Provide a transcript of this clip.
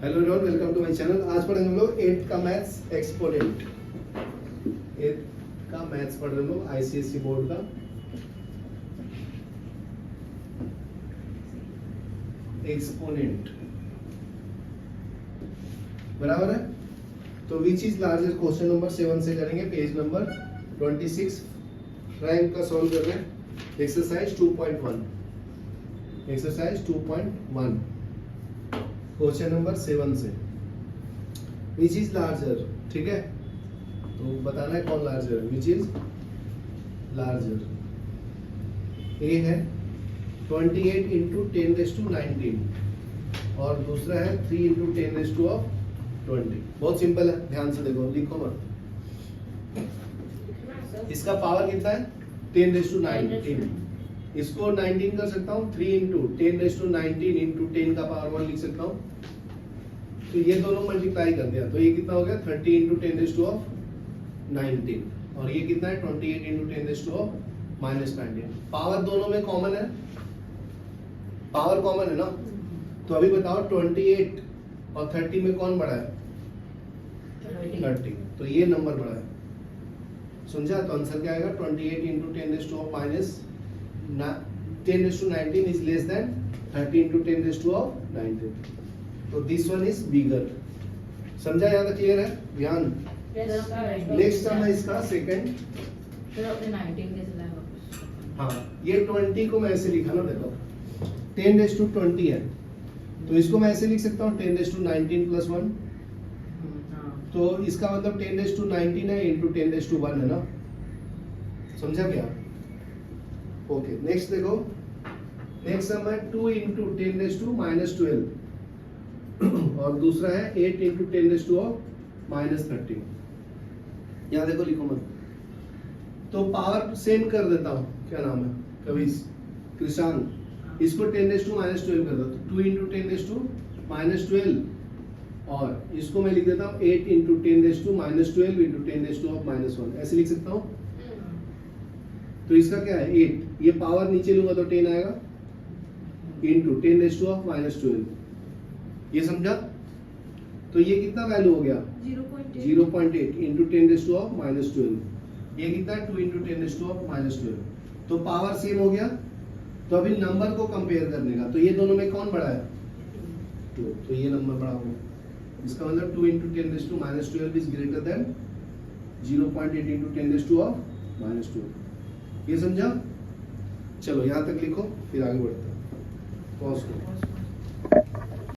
Hello everyone, welcome to my channel. आज पढ़ेंगे हम लोग 8th का मैथ्स एक्सपोनेंट। 8th का मैथ्स पढ़ रहे हम लोग आईसीएसई बोर्ड का एक्सपोनेंट, बराबर है। तो which is largest, question number 7 से करेंगे, पेज नंबर 26 रैंक का सॉल्व कर रहे हैं। एक्सरसाइज 2.1, एक्सरसाइज 2.1 क्वेश्चन नंबर 7 से। विच इज लार्जर, ठीक है, तो बताना है कौन लार्जर है। विच इज लार्जर, ए है 28 इंटू 10⁻19 और दूसरा है 3 इंटू 10⁻20। बहुत सिंपल है, ध्यान से देखो, लिखो मत। इसका पावर कितना है 10⁻19। इसको 19 कर सकता हूँ, 3 इंटू 10⁻19 इंटू 10 का पावर 1 लिख सकता हूँ। तो ये दोनों मल्टीप्लाई कर दिया तो ये कितना हो गया 30 इंटू 10⁻19 और ये कितना है 28 इंटू 10⁻19। पावर दोनों में कॉमन है, पावर कॉमन है ना। तो अभी बताओ 28 और 30 में कौन बड़ा है 30, तो ये नंबर बड़ा है। समझा? तो आंसर क्या आएगा 28 into 10⁻19 is less than 30 into 10⁻19. तो दिस वन इज बिगर। समझा? यहाँ तक क्लियर है? ध्यान। नेक्स्ट टर्म है इसका सेकंड। हाँ, ये 20 को मैं ऐसे लिखा ना, देखो 10⁻20 है तो इसको मैं ऐसे लिख सकता हूँ 10⁻19 प्लस 1। तो इसका मतलब 10⁻19 है इंटू 10⁻1 है ना। समझा क्या? ओके, नेक्स्ट देखो। नेक्स्ट सम है 2 इंटू 10⁻−12 और दूसरा है 8 इंटू 10⁻−13। यहाँ देखो, लिखो मत। तो पावर सेम कर देता हूँ, क्या नाम है कभी कृषांक, इसको 10⁻−12 कर दो तो 2 इंटू 10⁻−12 और इसको मैं लिख देता हूँ 8 इंटू 10⁻−12 इंटू 10⁻−1। ऐसे लिख सकता हूँ। तो इसका क्या है 8, ये पावर नीचे लूंगा तो 10 आएगा इंटू 10⁻−12। ये समझा? तो ये कितना वैल्यू हो गया 0.8 इंटू 10⁻−12। ये कितना है 2 इंटू 10⁻−12। तो पावर सेम हो गया। तो अभी नंबर को कंपेयर करने का, तो ये दोनों में कौन बड़ा है 2, तो ये नंबर बड़ा होगा। इसका मतलब 2 into 10⁻12 is greater than 0.8 into 10⁻−12। ये समझा? चलो यहाँ तक लिखो, फिर आगे बढ़ते हैं। पॉज करो।